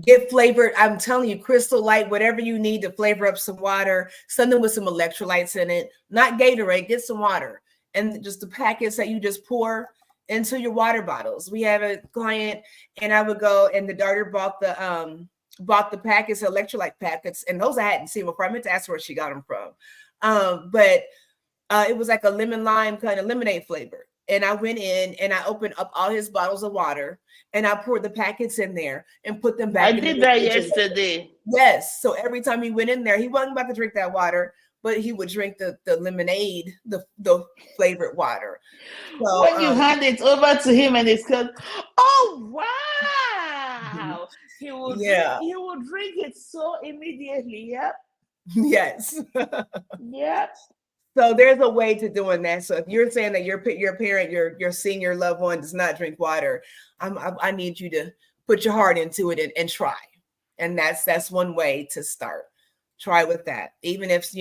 Get flavored. I'm telling you, Crystal Light, whatever you need to flavor up some water, something with some electrolytes in it, not Gatorade, get some water. And just the packets that you just pour into your water bottles. We have a client and I would go and the daughter bought the packets, electrolyte packets, and those I hadn't seen before. I meant to ask her where she got them from. But it was like a lemon lime kind of lemonade flavor. And I went in and I opened up all his bottles of water and I poured the packets in there and put them back. I did that yesterday. Yes. So every time he went in there, he wasn't about to drink that water, but he would drink the lemonade, the flavored water. So, when you hand it over to him and it's called, oh wow. He will drink it so immediately. Yep. Yes. Yep. So there's a way to doing that. So if you're saying that your parent, your senior loved one does not drink water, I need you to put your heart into it and try. And that's one way to start. Try with that. Even if,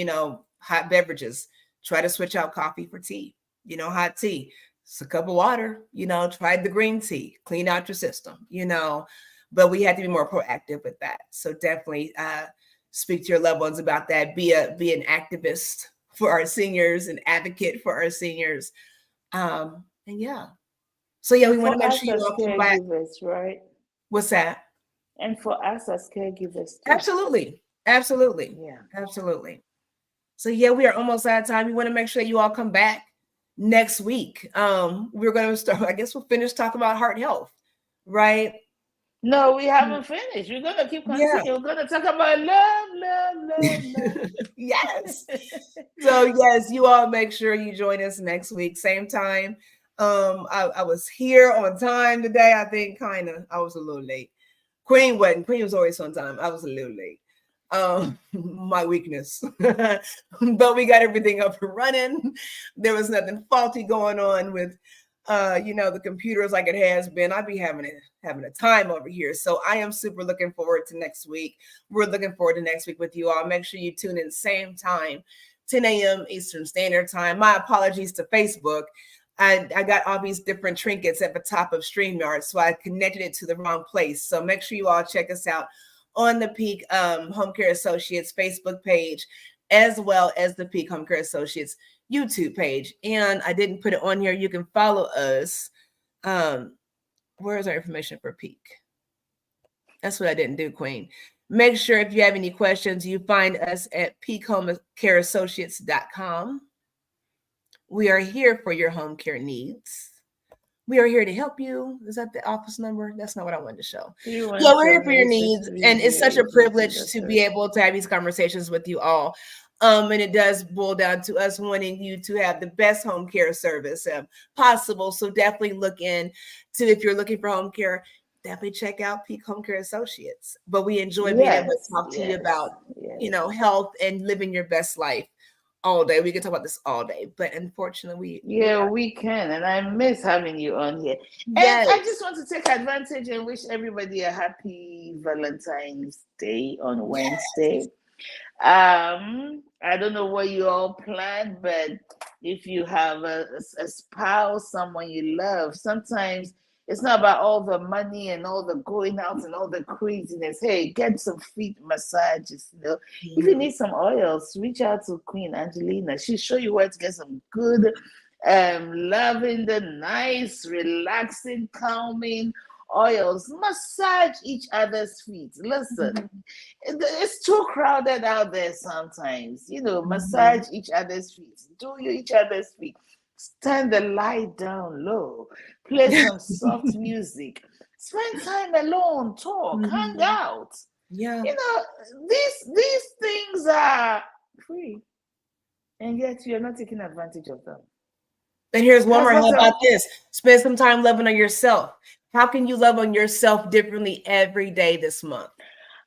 hot beverages, try to switch out coffee for tea, hot tea. It's a cup of water, try the green tea, clean out your system, but we have to be more proactive with that. So definitely speak to your loved ones about that. Be an activist for our seniors, an advocate for our seniors. And yeah. So yeah, we want to make sure you all come back. Right? What's that? And for us as caregivers. Too. Absolutely. Absolutely. Yeah. Absolutely. So yeah, we are almost out of time. We want to make sure you all come back next week. We're going to start, I guess we'll finish talking about heart health, right? No, we haven't finished. We're going to keep continuing. Yeah. We're going to talk about love. Yes. So yes, you all make sure you join us next week, same time. I was here on time today. I think I was a little late. Queen wasn't. Queen was always on time. I was a little late. My weakness. But we got everything up and running. There was nothing faulty going on with the computers like it has been. I'd be having a time over here. So I am super looking forward to next week. We're looking forward to next week with you all. Make sure you tune in same time, 10 a.m. Eastern Standard Time. My apologies to Facebook. I got all these different trinkets at the top of StreamYard, so I connected it to the wrong place. So make sure you all check us out on the Peak Home Care Associates Facebook page, as well as the Peak Home Care Associates YouTube page. And I didn't put it on here. You can follow us. Where is our information for Peak? That's what I didn't do, Queen. Make sure if you have any questions, you find us at peakhomecareassociates.com. We are here for your home care needs. We are here to help you. Is that the office number? That's not what I wanted to show. Yeah, we're here for your needs. And it's such a privilege to be able to have these conversations with you all. And it does boil down to us wanting you to have the best home care service possible. So definitely look in to, if you're looking for home care, definitely check out Peak Home Care Associates. But we enjoy being able to talk to you about, health and living your best life. All day. We can talk about this all day, but unfortunately we can, and I miss having you on here. Yes. And I just want to take advantage and wish everybody a happy Valentine's Day on Wednesday. I don't know what you all planned, but if you have a spouse, someone you love, sometimes it's not about all the money and all the going out and all the craziness. Hey, get some feet massages. If you need some oils, reach out to Queen Angelina. She'll show you where to get some good loving the nice, relaxing, calming oils. Massage each other's feet. Listen, it's too crowded out there sometimes. Massage each other's feet. Do each other's feet. Turn the light down low. Play some soft music. Spend time alone. Talk. Hang out. Yeah. These things are free, and yet you're not taking advantage of them. And here's one more. How about this? Spend some time loving on yourself. How can you love on yourself differently every day this month?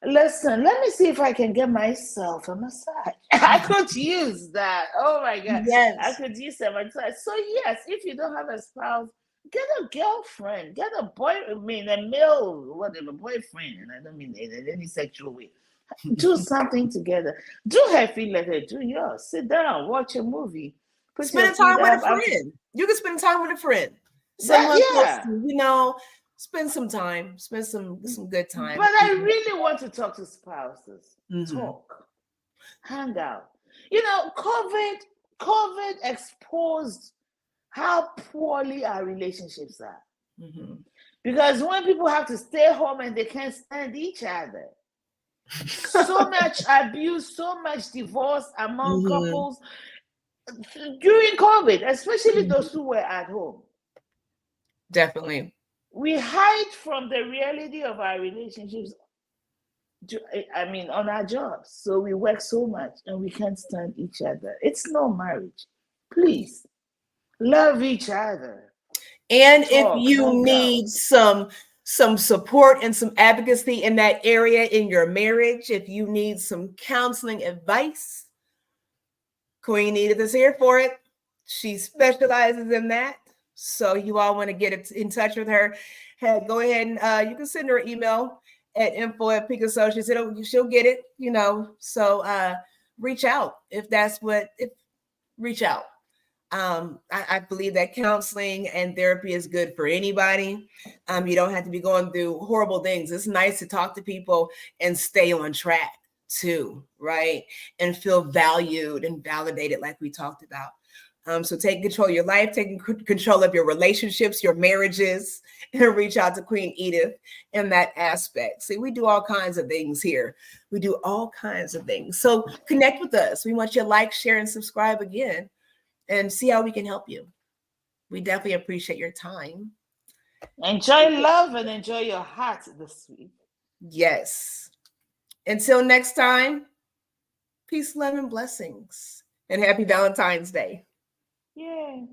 Listen, let me see if I can get myself a massage. I could use that. Oh my God. Yes. I could use a massage. So yes, if you don't have a spouse, get a girlfriend, get a a male, whatever, boyfriend. And I don't mean in any sexual way. Do something together. Do her feel, let her do yours. Sit down, watch a movie. Spend time with a friend. You can spend time with a friend. Someone spend some time. Spend some good time. But I really want to talk to spouses. Talk. Hang out. COVID exposed how poorly our relationships are. Because when people have to stay home and they can't stand each other, so much abuse, so much divorce among couples during COVID, especially those who were at home. Definitely. We hide from the reality of our relationships, on our jobs. So we work so much and we can't stand each other. It's no marriage. Please, love each other. And if you need some support and some advocacy in that area in your marriage, if you need some counseling advice, Queen Edith is here for it. She specializes in that. So you all want to get in touch with her, go ahead and you can send her an email at info@Peak Associates. She'll get it, So reach out if that's reach out. I believe that counseling and therapy is good for anybody. You don't have to be going through horrible things. It's nice to talk to people and stay on track too, right? And feel valued and validated like we talked about. So take control of your life, taking control of your relationships, your marriages, and reach out to Queen Edith in that aspect. See, we do all kinds of things here. We do all kinds of things. So connect with us. We want you to like, share, and subscribe again and see how we can help you. We definitely appreciate your time. Enjoy love and enjoy your heart this week. Yes. Until next time, peace, love, and blessings. And happy Valentine's Day. Yeah.